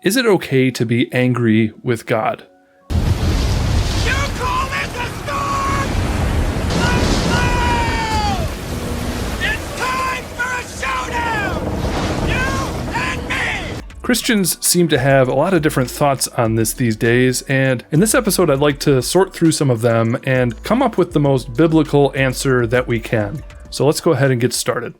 Is it okay to be angry with God? You call this a storm? Let's go! It's time for a showdown! You and me! Christians seem to have a lot of different thoughts on this these days, and in this episode I'd like to sort through some of them and come up with the most biblical answer that we can. So let's go ahead and get started.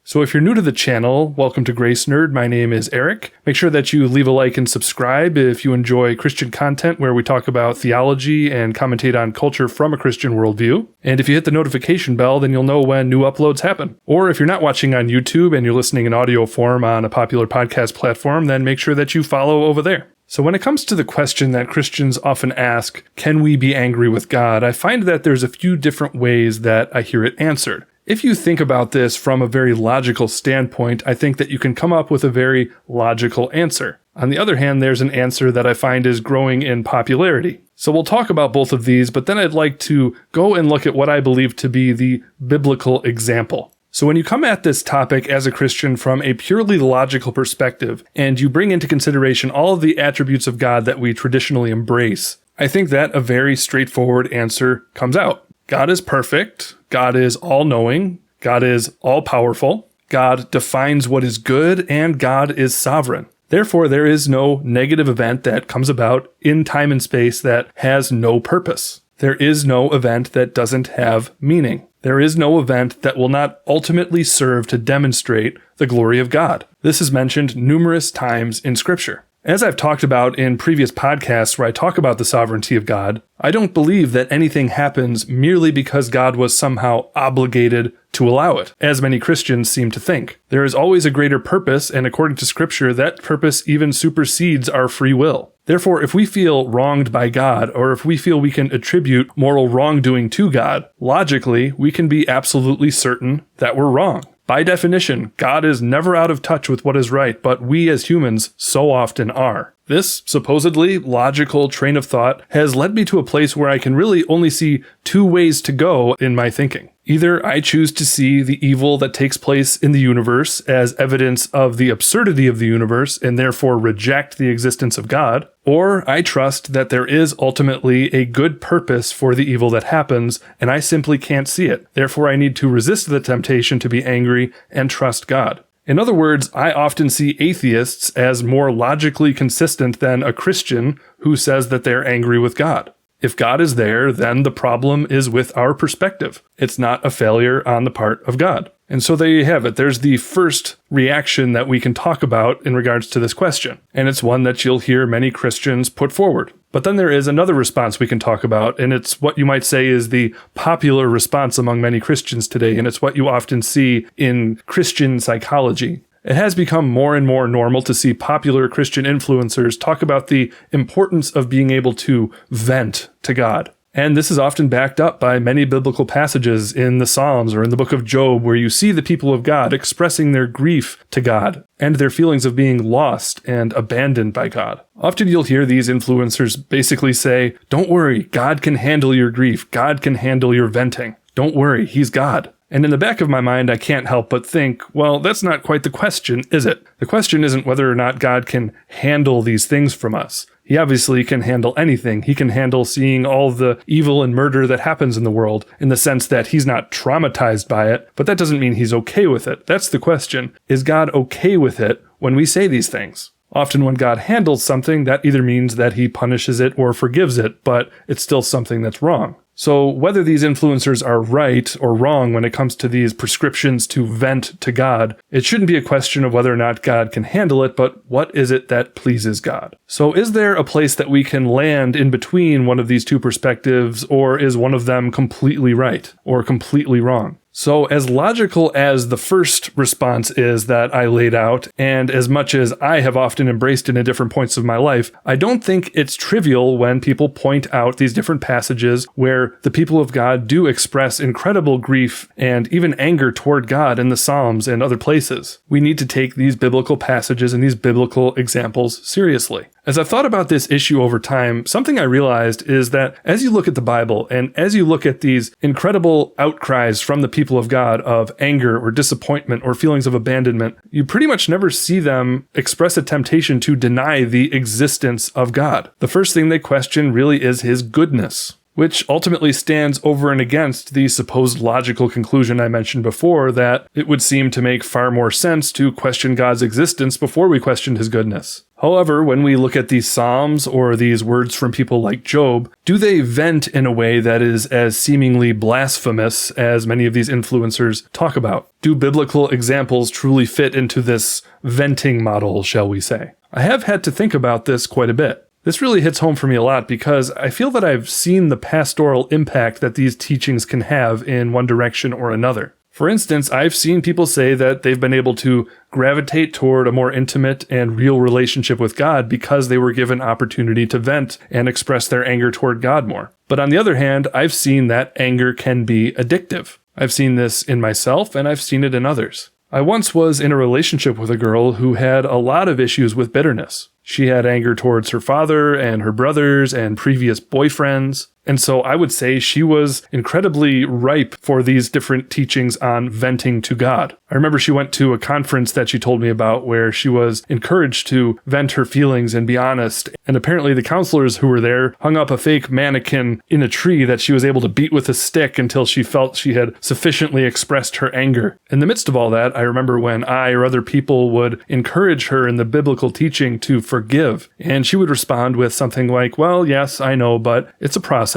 So if you're new to the channel, welcome to Grace Nerd. My name is Eric. Make sure that you leave a like and subscribe if you enjoy Christian content where we talk about theology and commentate on culture from a Christian worldview. And if you hit the notification bell, then you'll know when new uploads happen. Or if you're not watching on YouTube and you're listening in audio form on a popular podcast platform, then make sure that you follow over there. So when it comes to the question that Christians often ask, can we be angry with God? I find that there's a few different ways that I hear it answered. If you think about this from a very logical standpoint, I think that you can come up with a very logical answer. On the other hand, there's an answer that I find is growing in popularity. So we'll talk about both of these, but then I'd like to go and look at what I believe to be the biblical example. So when you come at this topic as a Christian from a purely logical perspective, and you bring into consideration all of the attributes of God that we traditionally embrace, I think that a very straightforward answer comes out. God is perfect, God is all-knowing, God is all-powerful, God defines what is good, and God is sovereign. Therefore, there is no negative event that comes about in time and space that has no purpose. There is no event that doesn't have meaning. There is no event that will not ultimately serve to demonstrate the glory of God. This is mentioned numerous times in Scripture. As I've talked about in previous podcasts where I talk about the sovereignty of God, I don't believe that anything happens merely because God was somehow obligated to allow it, as many Christians seem to think. There is always a greater purpose, and according to Scripture, that purpose even supersedes our free will. Therefore, if we feel wronged by God, or if we feel we can attribute moral wrongdoing to God, logically, we can be absolutely certain that we're wrong. By definition, God is never out of touch with what is right, but we as humans so often are. This supposedly logical train of thought has led me to a place where I can really only see two ways to go in my thinking. Either I choose to see the evil that takes place in the universe as evidence of the absurdity of the universe and therefore reject the existence of God, or I trust that there is ultimately a good purpose for the evil that happens and I simply can't see it. Therefore, I need to resist the temptation to be angry and trust God. In other words, I often see atheists as more logically consistent than a Christian who says that they're angry with God. If God is there, then the problem is with our perspective. It's not a failure on the part of God. And so there you have it. There's the first reaction that we can talk about in regards to this question. And it's one that you'll hear many Christians put forward. But then there is another response we can talk about, and it's what you might say is the popular response among many Christians today, and it's what you often see in Christian psychology. It has become more and more normal to see popular Christian influencers talk about the importance of being able to vent to God. And this is often backed up by many biblical passages in the Psalms or in the book of Job, where you see the people of God expressing their grief to God and their feelings of being lost and abandoned by God. Often you'll hear these influencers basically say, "Don't worry, God can handle your grief. God can handle your venting. Don't worry, He's God." And in the back of my mind, I can't help but think, well, that's not quite the question, is it? The question isn't whether or not God can handle these things from us. He obviously can handle anything. He can handle seeing all the evil and murder that happens in the world in the sense that he's not traumatized by it, but that doesn't mean he's okay with it. That's the question. Is God okay with it when we say these things? Often when God handles something, that either means that he punishes it or forgives it, but it's still something that's wrong. So whether these influencers are right or wrong when it comes to these prescriptions to vent to God, it shouldn't be a question of whether or not God can handle it, but what is it that pleases God? So is there a place that we can land in between one of these two perspectives, or is one of them completely right or completely wrong? So as logical as the first response is that I laid out, and as much as I have often embraced it in different points of my life, I don't think it's trivial when people point out these different passages where the people of God do express incredible grief and even anger toward God in the Psalms and other places. We need to take these biblical passages and these biblical examples seriously. As I've thought about this issue over time, something I realized is that as you look at the Bible and as you look at these incredible outcries from the people of God of anger or disappointment or feelings of abandonment, you pretty much never see them express a temptation to deny the existence of God. The first thing they question really is his goodness, which ultimately stands over and against the supposed logical conclusion I mentioned before that it would seem to make far more sense to question God's existence before we questioned his goodness. However, when we look at these Psalms or these words from people like Job, do they vent in a way that is as seemingly blasphemous as many of these influencers talk about? Do biblical examples truly fit into this venting model, shall we say? I have had to think about this quite a bit. This really hits home for me a lot because I feel that I've seen the pastoral impact that these teachings can have in one direction or another. For instance, I've seen people say that they've been able to gravitate toward a more intimate and real relationship with God because they were given opportunity to vent and express their anger toward God more. But on the other hand, I've seen that anger can be addictive. I've seen this in myself and I've seen it in others. I once was in a relationship with a girl who had a lot of issues with bitterness. She had anger towards her father and her brothers and previous boyfriends. And so I would say she was incredibly ripe for these different teachings on venting to God. I remember she went to a conference that she told me about where she was encouraged to vent her feelings and be honest. And apparently the counselors who were there hung up a fake mannequin in a tree that she was able to beat with a stick until she felt she had sufficiently expressed her anger. In the midst of all that, I remember when I or other people would encourage her in the biblical teaching to forgive. And she would respond with something like, well, yes, I know, but it's a process.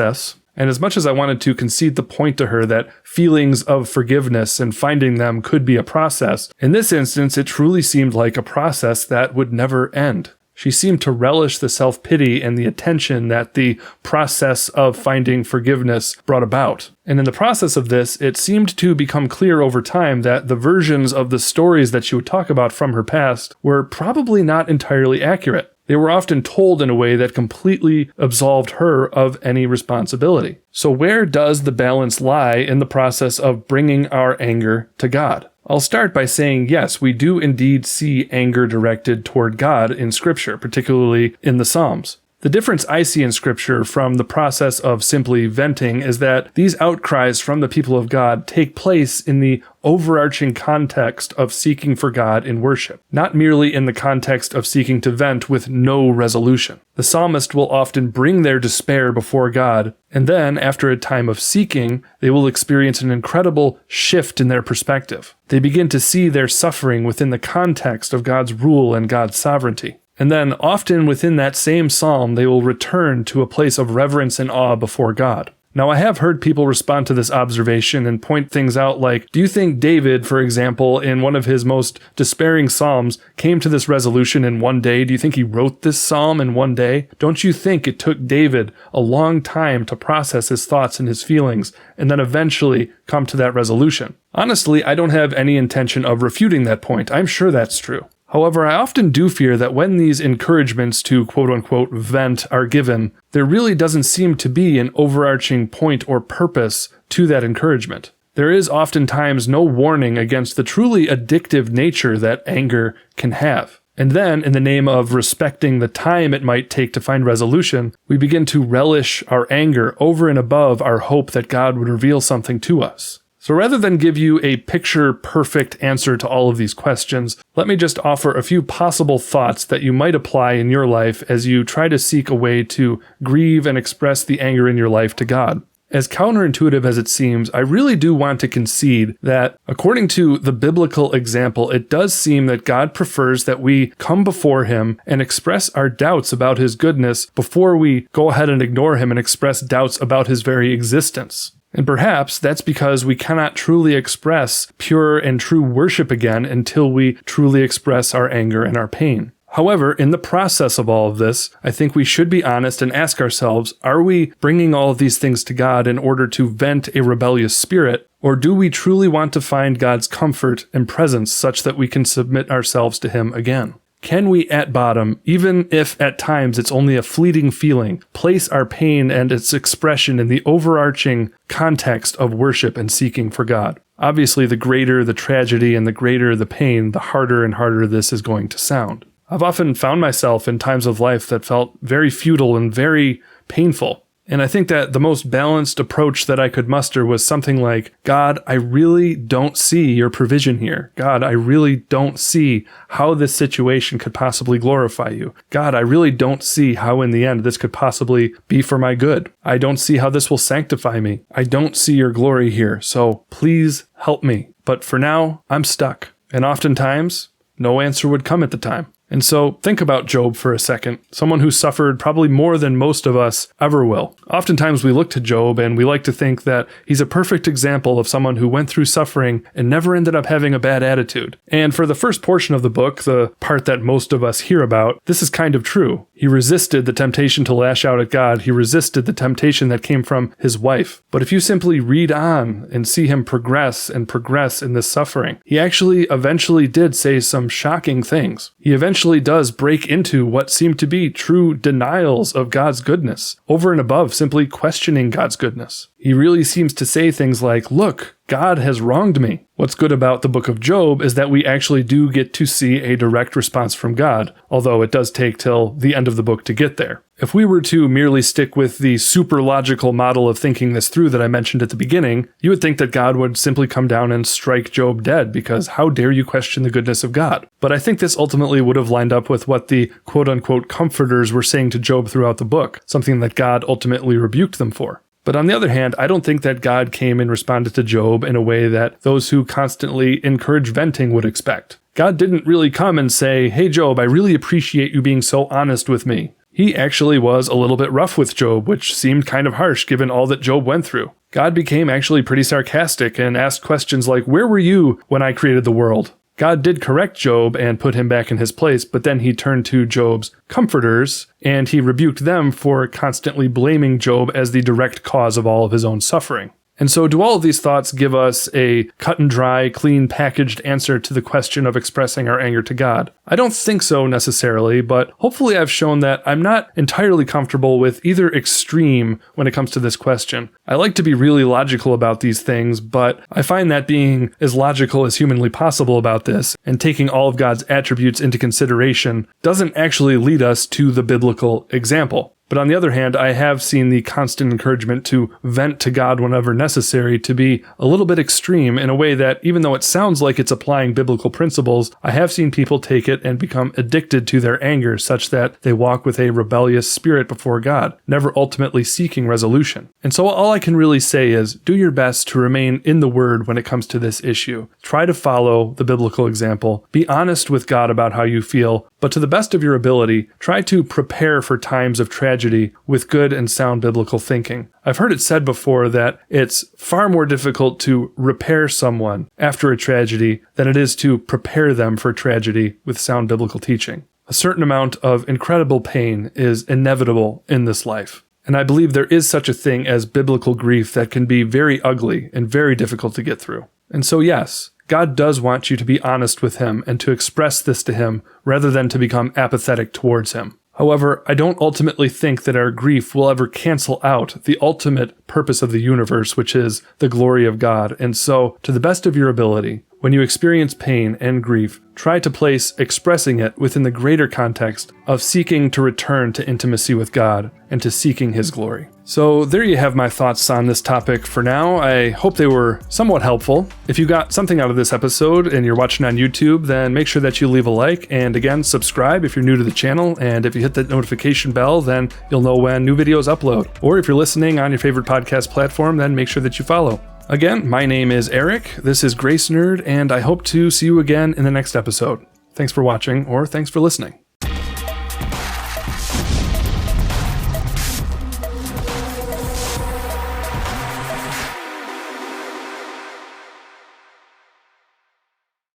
And as much as I wanted to concede the point to her that feelings of forgiveness and finding them could be a process, in this instance, it truly seemed like a process that would never end. She seemed to relish the self-pity and the attention that the process of finding forgiveness brought about. And in the process of this, it seemed to become clear over time that the versions of the stories that she would talk about from her past were probably not entirely accurate. They were often told in a way that completely absolved her of any responsibility. So where does the balance lie in the process of bringing our anger to God? I'll start by saying, yes, we do indeed see anger directed toward God in Scripture, particularly in the Psalms. The difference I see in Scripture from the process of simply venting is that these outcries from the people of God take place in the overarching context of seeking for God in worship, not merely in the context of seeking to vent with no resolution. The psalmist will often bring their despair before God, and then, after a time of seeking, they will experience an incredible shift in their perspective. They begin to see their suffering within the context of God's rule and God's sovereignty. And then, often within that same psalm, they will return to a place of reverence and awe before God. Now, I have heard people respond to this observation and point things out like, do you think David, for example, in one of his most despairing psalms, came to this resolution in one day? Do you think he wrote this psalm in one day? Don't you think it took David a long time to process his thoughts and his feelings and then eventually come to that resolution? Honestly, I don't have any intention of refuting that point. I'm sure that's true. However, I often do fear that when these encouragements to quote-unquote vent are given, there really doesn't seem to be an overarching point or purpose to that encouragement. There is oftentimes no warning against the truly addictive nature that anger can have. And then, in the name of respecting the time it might take to find resolution, we begin to relish our anger over and above our hope that God would reveal something to us. So rather than give you a picture-perfect answer to all of these questions, let me just offer a few possible thoughts that you might apply in your life as you try to seek a way to grieve and express the anger in your life to God. As counterintuitive as it seems, I really do want to concede that, according to the biblical example, it does seem that God prefers that we come before Him and express our doubts about His goodness before we go ahead and ignore Him and express doubts about His very existence. And perhaps that's because we cannot truly express pure and true worship again until we truly express our anger and our pain. However, in the process of all of this, I think we should be honest and ask ourselves, are we bringing all of these things to God in order to vent a rebellious spirit, or do we truly want to find God's comfort and presence such that we can submit ourselves to Him again? Can we, at bottom, even if at times it's only a fleeting feeling, place our pain and its expression in the overarching context of worship and seeking for God? Obviously, the greater the tragedy and the greater the pain, the harder and harder this is going to sound. I've often found myself in times of life that felt very futile and very painful. And I think that the most balanced approach that I could muster was something like, God, I really don't see your provision here. God, I really don't see how this situation could possibly glorify you. God, I really don't see how in the end this could possibly be for my good. I don't see how this will sanctify me. I don't see your glory here. So please help me. But for now, I'm stuck. And oftentimes, no answer would come at the time. And so think about Job for a second, someone who suffered probably more than most of us ever will. Oftentimes we look to Job and we like to think that he's a perfect example of someone who went through suffering and never ended up having a bad attitude. And for the first portion of the book, the part that most of us hear about, this is kind of true. He resisted the temptation to lash out at God. He resisted the temptation that came from his wife. But if you simply read on and see him progress in this suffering, he actually eventually did say some shocking things. He eventually does break into what seem to be true denials of God's goodness, over and above simply questioning God's goodness. He really seems to say things like, look, God has wronged me. What's good about the book of Job is that we actually do get to see a direct response from God, although it does take till the end of the book to get there. If we were to merely stick with the super logical model of thinking this through that I mentioned at the beginning, you would think that God would simply come down and strike Job dead, because how dare you question the goodness of God? But I think this ultimately would have lined up with what the quote-unquote comforters were saying to Job throughout the book, something that God ultimately rebuked them for. But on the other hand, I don't think that God came and responded to Job in a way that those who constantly encourage venting would expect. God didn't really come and say, hey Job, I really appreciate you being so honest with me. He actually was a little bit rough with Job, which seemed kind of harsh given all that Job went through. God became actually pretty sarcastic and asked questions like, where were you when I created the world? God did correct Job and put him back in his place, but then he turned to Job's comforters and he rebuked them for constantly blaming Job as the direct cause of all of his own suffering. And so do all of these thoughts give us a cut and dry, clean packaged answer to the question of expressing our anger to God? I don't think so necessarily, but hopefully I've shown that I'm not entirely comfortable with either extreme when it comes to this question. I like to be really logical about these things, but I find that being as logical as humanly possible about this and taking all of God's attributes into consideration doesn't actually lead us to the biblical example. But on the other hand, I have seen the constant encouragement to vent to God whenever necessary to be a little bit extreme in a way that, even though it sounds like it's applying biblical principles, I have seen people take it and become addicted to their anger such that they walk with a rebellious spirit before God, never ultimately seeking resolution. And so all I can really say is do your best to remain in the Word when it comes to this issue. Try to follow the biblical example. Be honest with God about how you feel, but to the best of your ability, try to prepare for times of tragedy with good and sound biblical thinking. I've heard it said before that it's far more difficult to repair someone after a tragedy than it is to prepare them for tragedy with sound biblical teaching. A certain amount of incredible pain is inevitable in this life. And I believe there is such a thing as biblical grief that can be very ugly and very difficult to get through. And so yes, God does want you to be honest with Him and to express this to Him rather than to become apathetic towards Him. However, I don't ultimately think that our grief will ever cancel out the ultimate purpose of the universe, which is the glory of God. And so, to the best of your ability, when you experience pain and grief, try to place expressing it within the greater context of seeking to return to intimacy with God and to seeking His glory. So there you have my thoughts on this topic for now. I hope they were somewhat helpful. If you got something out of this episode and you're watching on YouTube, then make sure that you leave a like and again, subscribe if you're new to the channel. And if you hit that notification bell, then you'll know when new videos upload. Or if you're listening on your favorite podcast platform, then make sure that you follow. Again, my name is Eric, this is Grace Nerd, and I hope to see you again in the next episode. Thanks for watching, or thanks for listening.